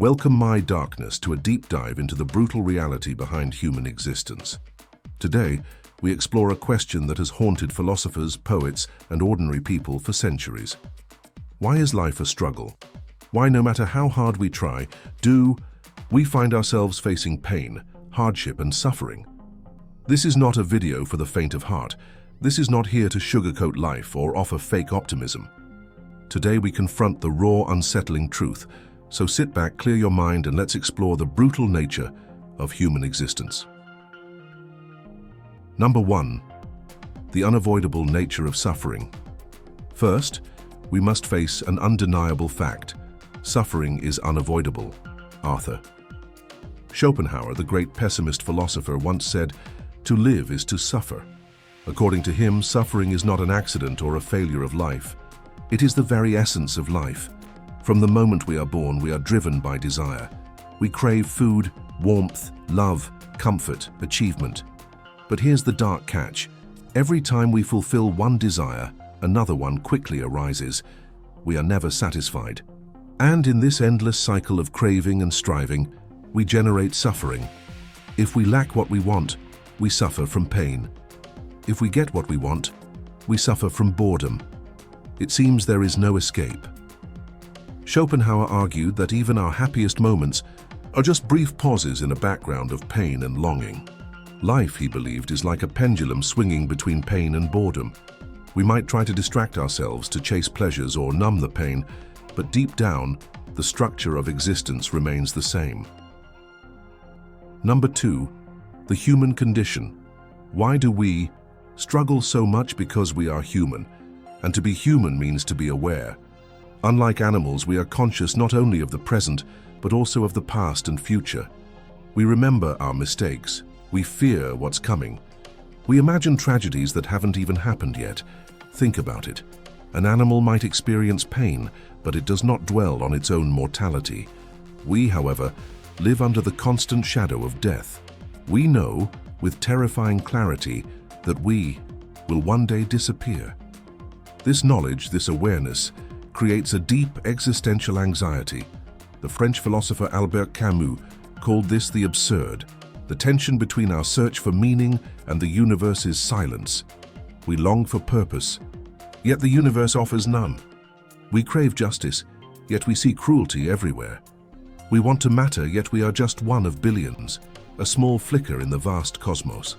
Welcome my darkness to a deep dive into the brutal reality behind human existence. Today, we explore a question that has haunted philosophers, poets, and ordinary people for centuries. Why is life a struggle? Why, no matter how hard we try, do we find ourselves facing pain, hardship, and suffering? This is not a video for the faint of heart. This is not here to sugarcoat life or offer fake optimism. Today we confront the raw, unsettling truth. So sit back, clear your mind, and let's explore the brutal nature of human existence. Number 1. The unavoidable nature of suffering. First, we must face an undeniable fact. Suffering is unavoidable. Arthur Schopenhauer, the great pessimist philosopher, once said, "To live is to suffer." According to him, suffering is not an accident or a failure of life. It is the very essence of life. From the moment we are born, we are driven by desire. We crave food, warmth, love, comfort, achievement. But here's the dark catch. Every time we fulfill one desire, another one quickly arises. We are never satisfied. And in this endless cycle of craving and striving, we generate suffering. If we lack what we want, we suffer from pain. If we get what we want, we suffer from boredom. It seems there is no escape. Schopenhauer argued that even our happiest moments are just brief pauses in a background of pain and longing. Life, he believed, is like a pendulum swinging between pain and boredom. We might try to distract ourselves to chase pleasures or numb the pain, but deep down, the structure of existence remains the same. Number 2. The human condition. Why do we struggle so much? Because we are human, and to be human means to be aware. Unlike animals, we are conscious not only of the present, but also of the past and future. We remember our mistakes. We fear what's coming. We imagine tragedies that haven't even happened yet. Think about it. An animal might experience pain, but it does not dwell on its own mortality. We, however, live under the constant shadow of death. We know, with terrifying clarity, that we will one day disappear. This knowledge, this awareness, creates a deep existential anxiety. The French philosopher Albert Camus called this the absurd, the tension between our search for meaning and the universe's silence. We long for purpose, yet the universe offers none. We crave justice, yet we see cruelty everywhere. We want to matter, yet we are just one of billions, a small flicker in the vast cosmos.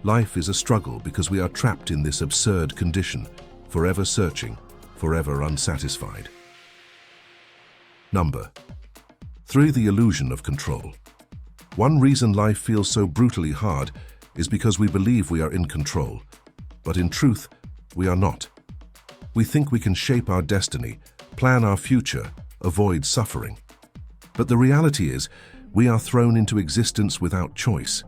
Life is a struggle because we are trapped in this absurd condition, forever searching, forever unsatisfied. Number 3. The illusion of control. One reason life feels so brutally hard is because we believe we are in control, but in truth, we are not. We think we can shape our destiny, plan our future, avoid suffering. But the reality is, we are thrown into existence without choice.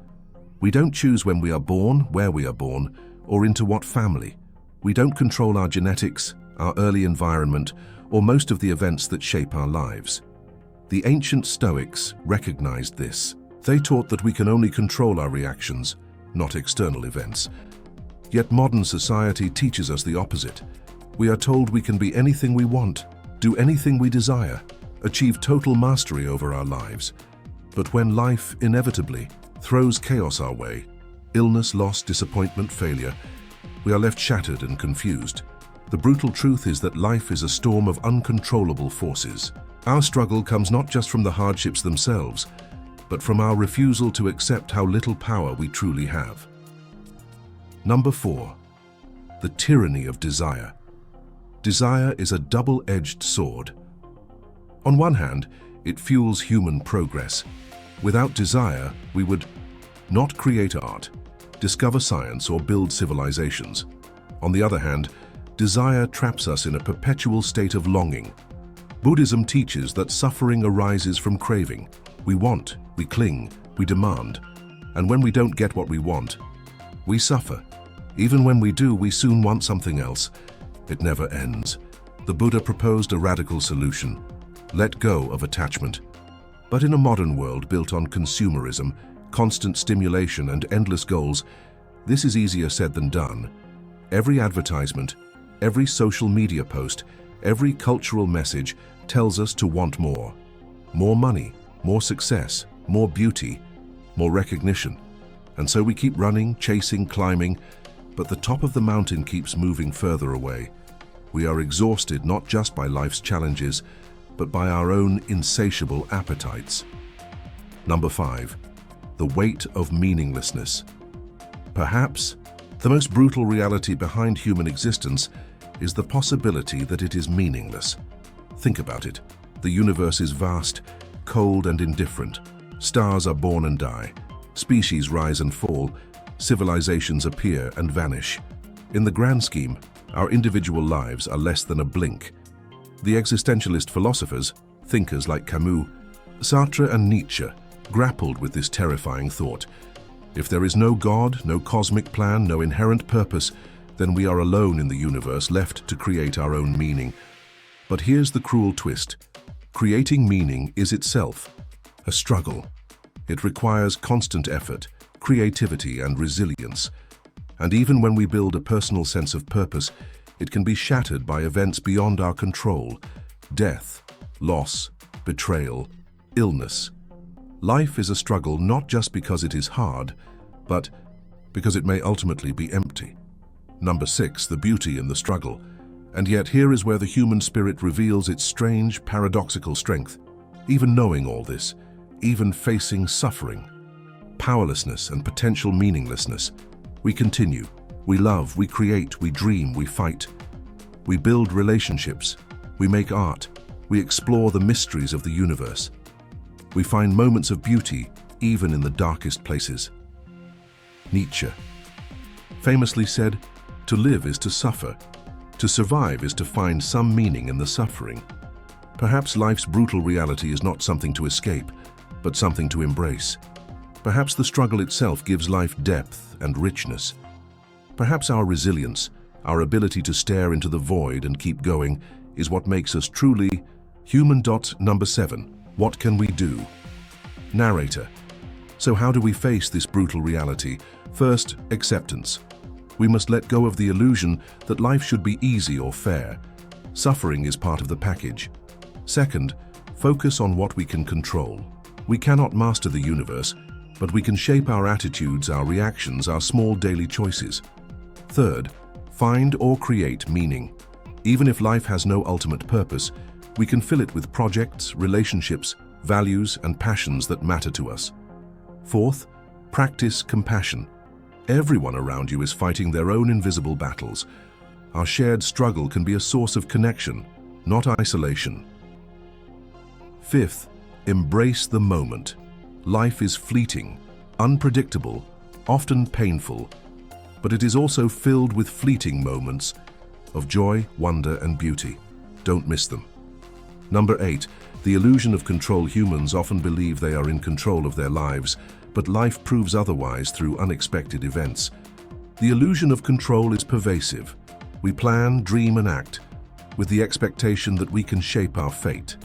We don't choose when we are born, where we are born, or into what family. We don't control our genetics, our early environment, or most of the events that shape our lives. The ancient Stoics recognized this. They taught that we can only control our reactions, not external events. Yet modern society teaches us the opposite. We are told we can be anything we want, do anything we desire, achieve total mastery over our lives. But when life inevitably throws chaos our way, illness, loss, disappointment, failure, we are left shattered and confused. The brutal truth is that life is a storm of uncontrollable forces. Our struggle comes not just from the hardships themselves, but from our refusal to accept how little power we truly have. Number 4. The tyranny of desire. Desire is a double-edged sword. On one hand, it fuels human progress. Without desire, we would not create art, discover science, or build civilizations. On the other hand, desire traps us in a perpetual state of longing. Buddhism teaches that suffering arises from craving. We want, we cling, we demand. And when we don't get what we want, we suffer. Even when we do, we soon want something else. It never ends. The Buddha proposed a radical solution. Let go of attachment. But in a modern world built on consumerism, constant stimulation, and endless goals, this is easier said than done. Every advertisement, every social media post, every cultural message tells us to want more. more money, more success, more beauty, more recognition. And so we keep running, chasing, climbing, but the top of the mountain keeps moving further away. We are exhausted not just by life's challenges, but by our own insatiable appetites. Number 5. The weight of meaninglessness. Perhaps the most brutal reality behind human existence is the possibility that it is meaningless. Think about it. The universe is vast, cold and indifferent. Stars are born and die. Species rise and fall. Civilizations appear and vanish. In the grand scheme, our individual lives are less than a blink. The existentialist philosophers, thinkers like Camus, Sartre and Nietzsche, grappled with this terrifying thought. If there is no God, no cosmic plan, no inherent purpose, then we are alone in the universe, left to create our own meaning. But here's the cruel twist. Creating meaning is itself a struggle. It requires constant effort, creativity, and resilience. And even when we build a personal sense of purpose, it can be shattered by events beyond our control: death, loss, betrayal, illness. Life is a struggle not just because it is hard, but because it may ultimately be empty. Number 6, the beauty in the struggle. And yet here is where the human spirit reveals its strange, paradoxical strength. Even knowing all this, even facing suffering, powerlessness, and potential meaninglessness, we continue. We love, we create, we dream, we fight. We build relationships, we make art, we explore the mysteries of the universe. We find moments of beauty even in the darkest places. Nietzsche famously said, "To live is to suffer. To survive is to find some meaning in the suffering." Perhaps life's brutal reality is not something to escape, but something to embrace. Perhaps the struggle itself gives life depth and richness. Perhaps our resilience, our ability to stare into the void and keep going, is what makes us truly human. Number 7. What can we do? Narrator. So how do we face this brutal reality? First, acceptance. We must let go of the illusion that life should be easy or fair. Suffering is part of the package. Second, focus on what we can control. We cannot master the universe, but we can shape our attitudes, our reactions, our small daily choices. Third, find or create meaning. Even if life has no ultimate purpose, we can fill it with projects, relationships, values, and passions that matter to us. Fourth, practice compassion. Everyone around you is fighting their own invisible battles. Our shared struggle can be a source of connection, not isolation. Fifth, embrace the moment. Life is fleeting, unpredictable, often painful, but it is also filled with fleeting moments of joy, wonder, and beauty. Don't miss them. Number 8, the illusion of control. Humans often believe they are in control of their lives, but life proves otherwise through unexpected events. The illusion of control is pervasive. We plan, dream, and act with the expectation that we can shape our fate.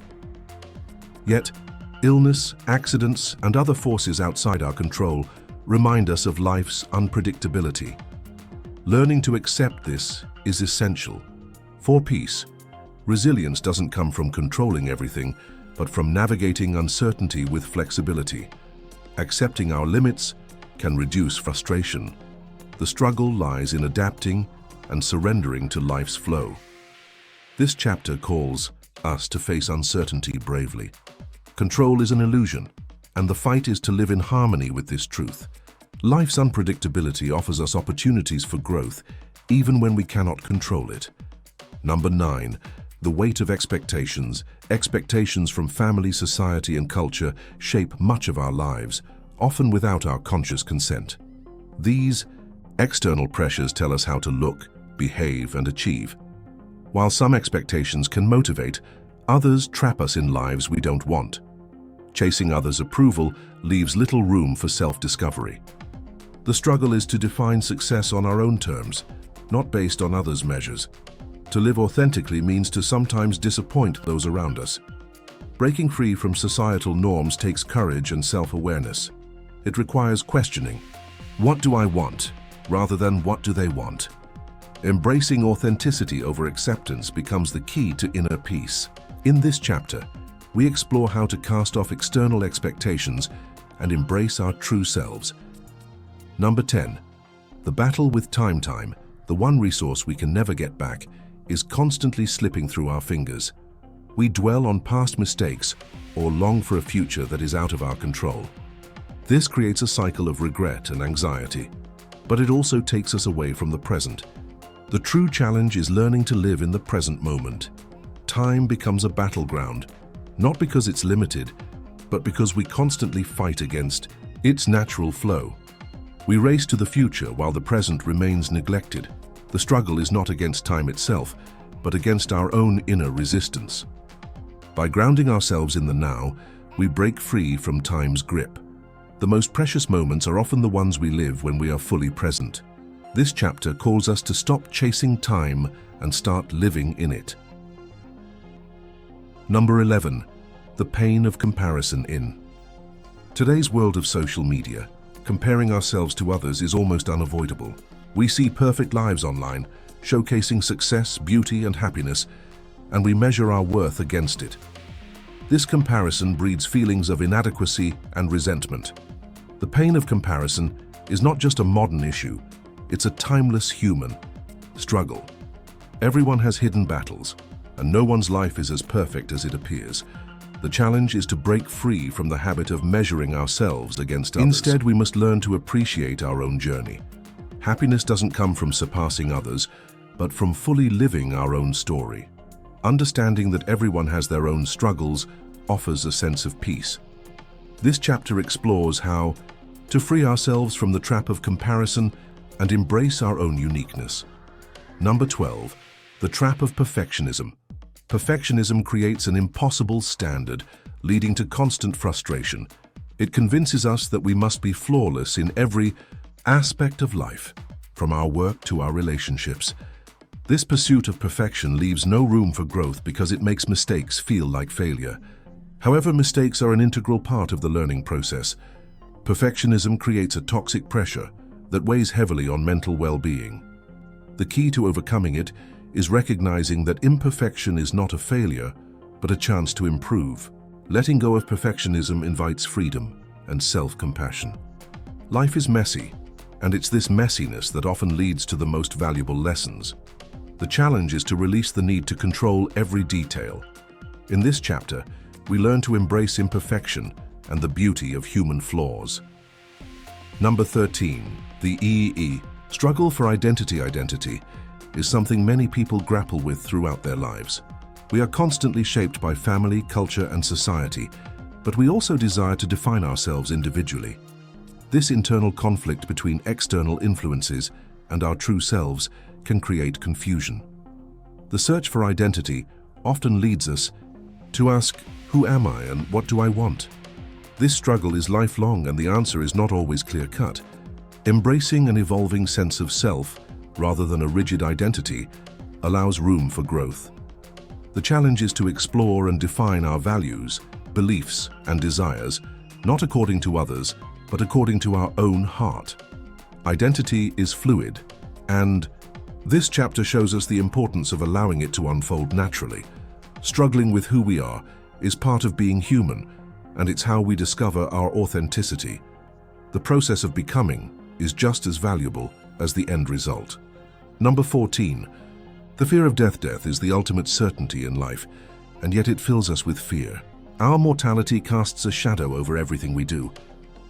Yet, illness, accidents, and other forces outside our control remind us of life's unpredictability. Learning to accept this is essential. For peace, resilience doesn't come from controlling everything, but from navigating uncertainty with flexibility. Accepting our limits can reduce frustration. The struggle lies in adapting and surrendering to life's flow. This chapter calls us to face uncertainty bravely. Control is an illusion, and the fight is to live in harmony with this truth. Life's unpredictability offers us opportunities for growth, even when we cannot control it. Number 9, the weight of expectations. Expectations from family, society, and culture shape much of our lives, often without our conscious consent. These external pressures tell us how to look, behave, and achieve. While some expectations can motivate, others trap us in lives we don't want. Chasing others' approval leaves little room for self-discovery. The struggle is to define success on our own terms, not based on others' measures. To live authentically means to sometimes disappoint those around us. Breaking free from societal norms takes courage and self-awareness. It requires questioning, what do I want, rather than what do they want? Embracing authenticity over acceptance becomes the key to inner peace. In this chapter, we explore how to cast off external expectations and embrace our true selves. Number 10. The battle with time. The one resource we can never get back, is constantly slipping through our fingers. We dwell on past mistakes or long for a future that is out of our control. This creates a cycle of regret and anxiety, but it also takes us away from the present. The true challenge is learning to live in the present moment. Time becomes a battleground, not because it's limited, but because we constantly fight against its natural flow. We race to the future while the present remains neglected. The struggle is not against time itself, but against our own inner resistance. By grounding ourselves in the now, we break free from time's grip. The most precious moments are often the ones we live when we are fully present. This chapter calls us to stop chasing time and start living in it. Number 11. The pain of comparison in today's world of social media. Comparing ourselves to others is almost unavoidable. We see perfect lives online, showcasing success, beauty, and happiness, and we measure our worth against it. This comparison breeds feelings of inadequacy and resentment. The pain of comparison is not just a modern issue, it's a timeless human struggle. Everyone has hidden battles, and no one's life is as perfect as it appears. The challenge is to break free from the habit of measuring ourselves against others. Instead, we must learn to appreciate our own journey. Happiness doesn't come from surpassing others, but from fully living our own story. Understanding that everyone has their own struggles offers a sense of peace. This chapter explores how to free ourselves from the trap of comparison and embrace our own uniqueness. Number 12. The trap of perfectionism. Perfectionism creates an impossible standard, leading to constant frustration. It convinces us that we must be flawless in every aspect of life, from our work to our relationships. This pursuit of perfection leaves no room for growth because it makes mistakes feel like failure. However, mistakes are an integral part of the learning process. Perfectionism creates a toxic pressure that weighs heavily on mental well-being. The key to overcoming it is recognizing that imperfection is not a failure, but a chance to improve. Letting go of perfectionism invites freedom and self-compassion. Life is messy, and it's this messiness that often leads to the most valuable lessons. The challenge is to release the need to control every detail. In this chapter, we learn to embrace imperfection and the beauty of human flaws. Number 13. The EE. Struggle for identity is something many people grapple with throughout their lives. We are constantly shaped by family, culture, and society, but we also desire to define ourselves individually. This internal conflict between external influences and our true selves can create confusion. The search for identity often leads us to ask, who am I and what do I want? This struggle is lifelong and the answer is not always clear-cut. Embracing an evolving sense of self, rather than a rigid identity, allows room for growth. The challenge is to explore and define our values, beliefs, and desires, not according to others, but according to our own heart. Identity is fluid, and this chapter shows us the importance of allowing it to unfold naturally. Struggling with who we are is part of being human, and it's how we discover our authenticity. The process of becoming is just as valuable as the end result. Number 14. The fear of death. Death is the ultimate certainty in life, and yet it fills us with fear. Our mortality casts a shadow over everything we do.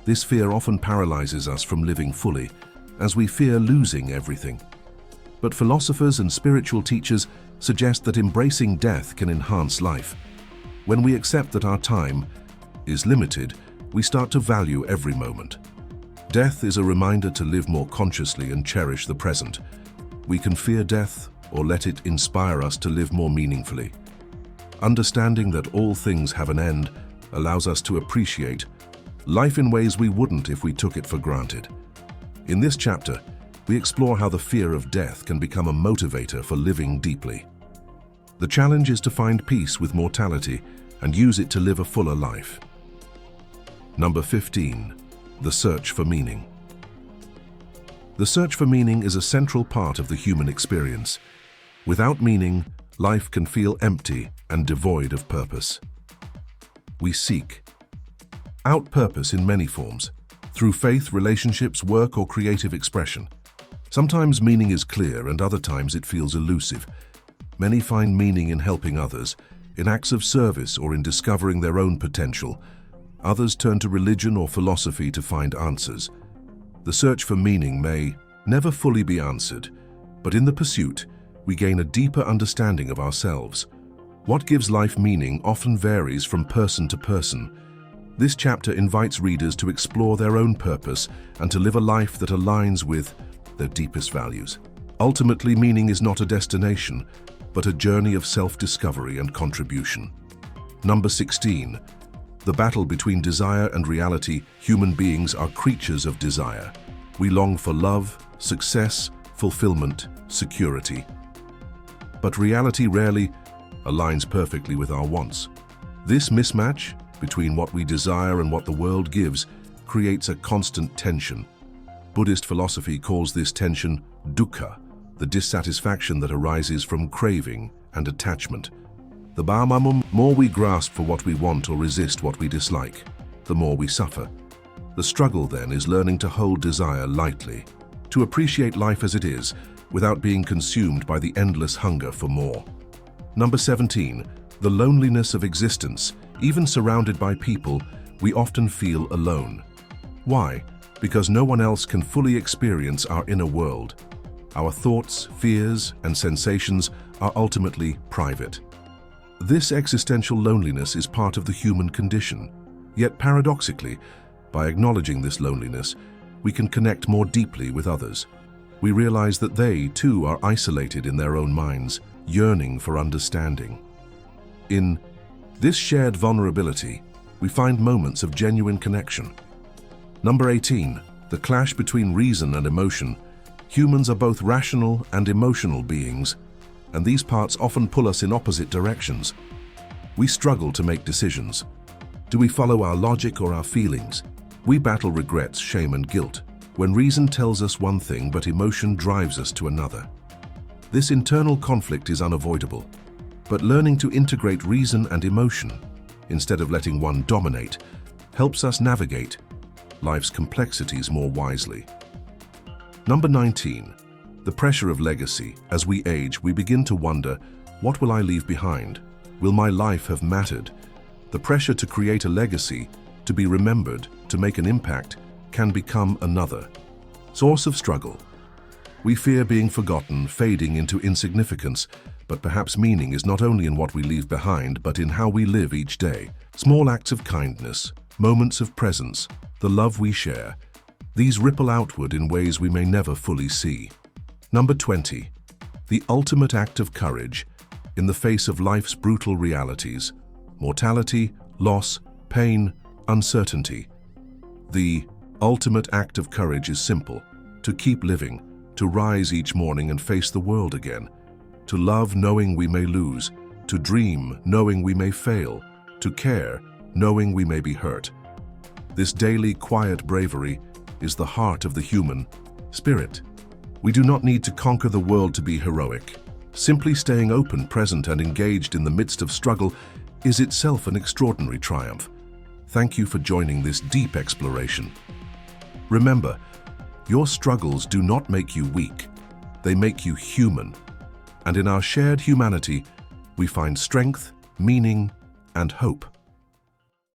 This fear often paralyzes us from living fully, as we fear losing everything. But philosophers and spiritual teachers suggest that embracing death can enhance life. When we accept that our time is limited, we start to value every moment. Death is a reminder to live more consciously and cherish the present. We can fear death or let it inspire us to live more meaningfully. Understanding that all things have an end allows us to appreciate life in ways we wouldn't if we took it for granted. In this chapter, we explore how the fear of death can become a motivator for living deeply. The challenge is to find peace with mortality and use it to live a fuller life. Number 15. The search for meaning. The search for meaning is a central part of the human experience. Without meaning, life can feel empty and devoid of purpose. we seek out purpose in many forms, through faith, relationships, work, or creative expression. Sometimes meaning is clear and other times it feels elusive. Many find meaning in helping others, in acts of service, or in discovering their own potential. Others turn to religion or philosophy to find answers. The search for meaning may never fully be answered, but in the pursuit, we gain a deeper understanding of ourselves. What gives life meaning often varies from person to person. This chapter invites readers to explore their own purpose and to live a life that aligns with their deepest values. Ultimately, meaning is not a destination, but a journey of self-discovery and contribution. Number 16. The battle between desire and reality. Human beings are creatures of desire. We long for love, success, fulfillment, security. But reality rarely aligns perfectly with our wants. This mismatch between what we desire and what the world gives creates a constant tension. Buddhist philosophy calls this tension dukkha, the dissatisfaction that arises from craving and attachment. The more we grasp for what we want or resist what we dislike, the more we suffer. The struggle then is learning to hold desire lightly, to appreciate life as it is without being consumed by the endless hunger for more. Number 17. The loneliness of existence. Even surrounded by people, we often feel alone. Why? Because no one else can fully experience our inner world. Our thoughts, fears, and sensations are ultimately private. This existential loneliness is part of the human condition. Yet paradoxically, by acknowledging this loneliness, we can connect more deeply with others. We realize that they, too, are isolated in their own minds, yearning for understanding. In this shared vulnerability, we find moments of genuine connection. Number 18. The clash between reason and emotion. Humans are both rational and emotional beings, and these parts often pull us in opposite directions. We struggle to make decisions. Do we follow our logic or our feelings? We battle regrets, shame, and guilt, when reason tells us one thing but emotion drives us to another. This internal conflict is unavoidable, but learning to integrate reason and emotion, instead of letting one dominate, helps us navigate life's complexities more wisely. Number 19. The pressure of legacy. As we age, we begin to wonder, what will I leave behind? Will my life have mattered? The pressure to create a legacy, to be remembered, to make an impact, can become another source of struggle. We fear being forgotten, fading into insignificance, but perhaps meaning is not only in what we leave behind, but in how we live each day. Small acts of kindness, moments of presence, the love we share, these ripple outward in ways we may never fully see. Number 20. The ultimate act of courage in the face of life's brutal realities: mortality, loss, pain, uncertainty. The ultimate act of courage is simple: to keep living, to rise each morning and face the world again, to love knowing we may lose, to dream knowing we may fail, to care knowing we may be hurt. This daily quiet bravery is the heart of the human spirit. We do not need to conquer the world to be heroic. Simply staying open, present, and engaged in the midst of struggle is itself an extraordinary triumph. Thank you for joining this deep exploration. Remember, your struggles do not make you weak. They make you human. And in our shared humanity, we find strength, meaning, and hope.